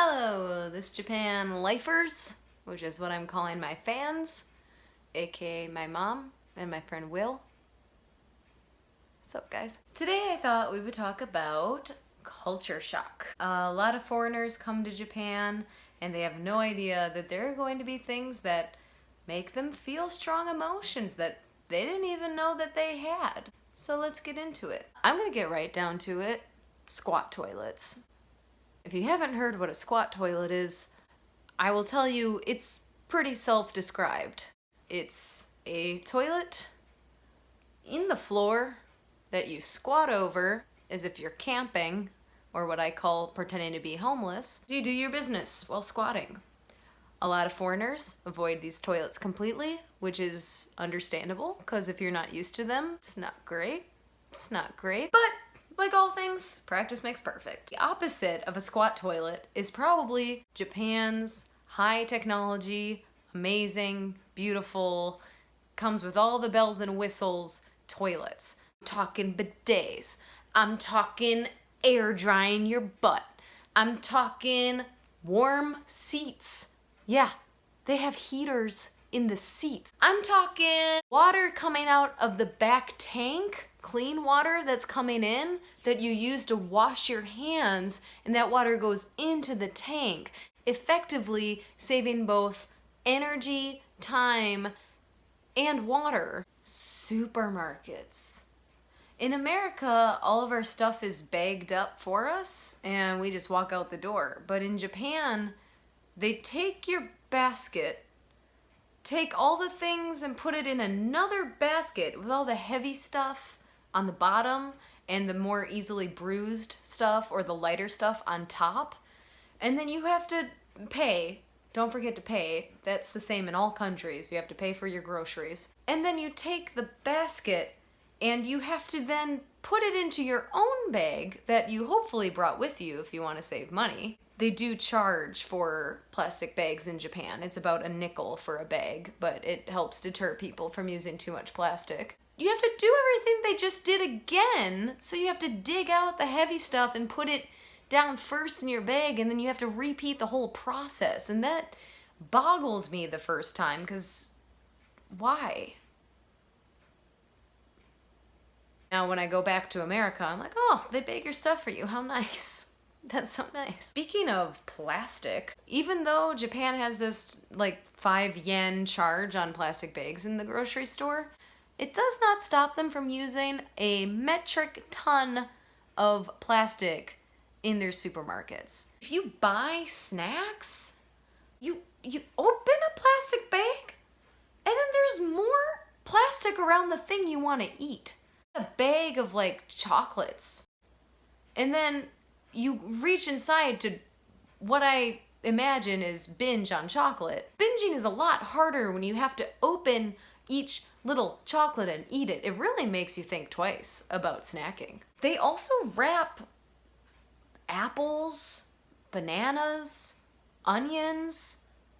Hello, this Japan lifers, which is what I'm calling my fans, aka my mom and my friend Will. What's up, guys? Today I thought we would talk about culture shock. A lot of foreigners come to Japan and they have no idea that there are going to be things that make them feel strong emotions that they didn't even know that they had. So let's get into it. I'm gonna get right down to it. Squat toilets. If you haven't heard what a squat toilet is, I will tell you it's pretty self-described. It's a toilet in the floor that you squat over as if you're camping, or what I call pretending to be homeless. You do your business while squatting. A lot of foreigners avoid these toilets completely, which is understandable, because if you're not used to them, it's not great. It's not great. But like all things, practice makes perfect. The opposite of a squat toilet is probably Japan's high technology, amazing, beautiful, comes with all the bells and whistles toilets. I'm talking bidets. I'm talking air drying your butt. I'm talking warm seats. Yeah, they have heaters in the seats. I'm talking water coming out of the back tank, clean water that's coming in that you use to wash your hands, and that water goes into the tank, effectively saving both energy, time, and water. Supermarkets. In America, all of our stuff is bagged up for us and we just walk out the door. But in Japan, they take your basket, take all the things and put it in another basket with all the heavy stuff on the bottom and the more easily bruised stuff or the lighter stuff on top. And then you have to pay. Don't forget to pay. That's the same in all countries. You have to pay for your groceries. And then you take the basket and you have to then put it into your own bag that you hopefully brought with you if you want to save money. They do charge for plastic bags in Japan. It's about a nickel for a bag, but it helps deter people from using too much plastic. You have to do everything they just did again, so you have to dig out the heavy stuff and put it down first in your bag, and then you have to repeat the whole process. And that boggled me the first time, because why? Now when I go back to America, I'm like, oh, they bag your stuff for you, how nice. That's so nice. Speaking of plastic, even though Japan has this like 5 yen charge on plastic bags in the grocery store, it does not stop them from using a metric ton of plastic in their supermarkets. If you buy snacks, you open a plastic bag and then there's more plastic around the thing you want to eat. A bag of like chocolates. And then you reach inside to what I imagine is binge on chocolate. Binging is a lot harder when you have to open each little chocolate and eat it. It really makes you think twice about snacking. They also wrap apples, bananas, onions,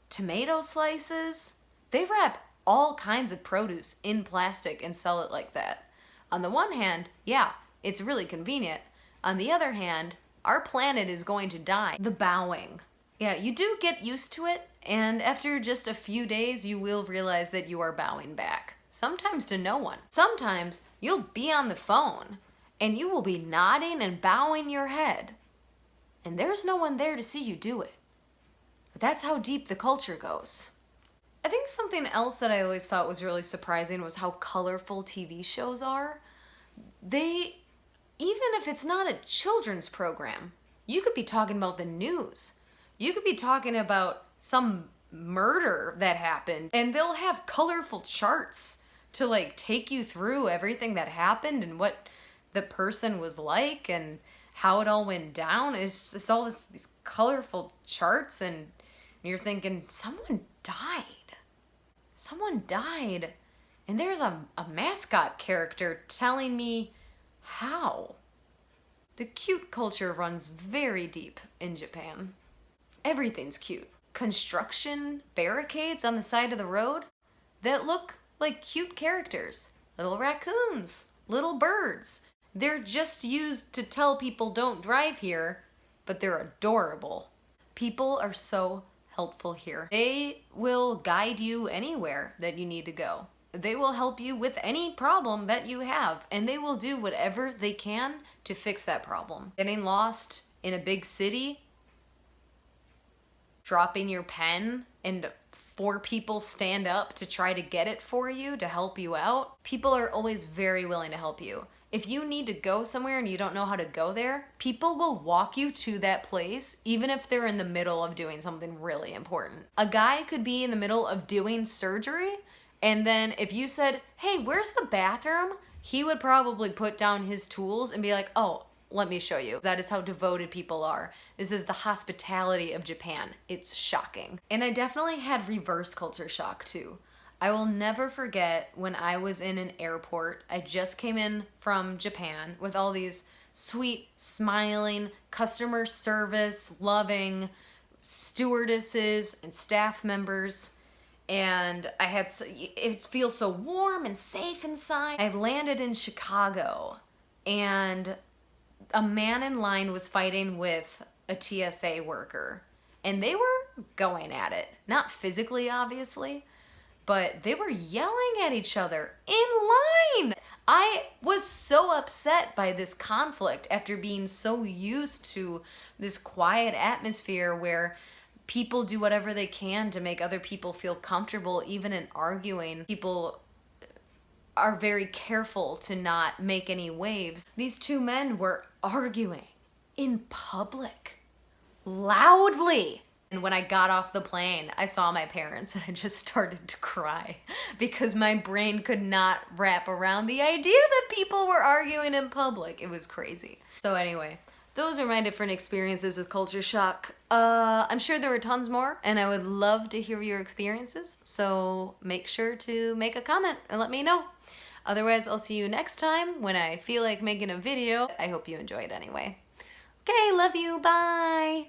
tomato slices. They wrap all kinds of produce in plastic and sell it like that. On the one hand, yeah, it's really convenient. On the other hand, our planet is going to die. The bowing. Yeah, you do get used to it, and after just a few days, you will realize that you are bowing back. Sometimes to no one. Sometimes you'll be on the phone, and you will be nodding and bowing your head, and there's no one there to see you do it. But that's how deep the culture goes. I think something else that I always thought was really surprising was how colorful TV shows are. They, even if it's not a children's program, you could be talking about the news. You could be talking about some murder that happened, and they'll have colorful charts to like take you through everything that happened and what the person was like and how it all went down. It's all these colorful charts, and you're thinking, someone died. Someone died. And there's a mascot character telling me how. The cute culture runs very deep in Japan. Everything's cute. Construction barricades on the side of the road that look like cute characters. Little raccoons, little birds. They're just used to tell people don't drive here, but they're adorable. People are so helpful here. They will guide you anywhere that you need to go. They will help you with any problem that you have, and they will do whatever they can to fix that problem. Getting lost in a big city, dropping your pen and 4 people stand up to try to get it for you to help you out. People are always very willing to help you. If you need to go somewhere and you don't know how to go there, people will walk you to that place, even if they're in the middle of doing something really important. A guy could be in the middle of doing surgery, and then if you said, hey, where's the bathroom? He would probably put down his tools and be like, oh, let me show you. That is how devoted people are. This is the hospitality of Japan. It's shocking. And I definitely had reverse culture shock too. I will never forget when I was in an airport. I just came in from Japan with all these sweet, smiling, customer service, loving stewardesses and staff members. And it feels so warm and safe inside. I landed in Chicago, and a man in line was fighting with a TSA worker, and they were going at it. Not physically, obviously, but they were yelling at each other in line. I was so upset by this conflict after being so used to this quiet atmosphere where people do whatever they can to make other people feel comfortable, even in arguing. People are very careful to not make any waves. These 2 men were arguing in public, loudly. And when I got off the plane, I saw my parents and I just started to cry because my brain could not wrap around the idea that people were arguing in public. It was crazy. So anyway, those are my different experiences with culture shock. I'm sure there were tons more, and I would love to hear your experiences. So make sure to make a comment and let me know. Otherwise, I'll see you next time when I feel like making a video. I hope you enjoyed anyway. Okay, love you, bye!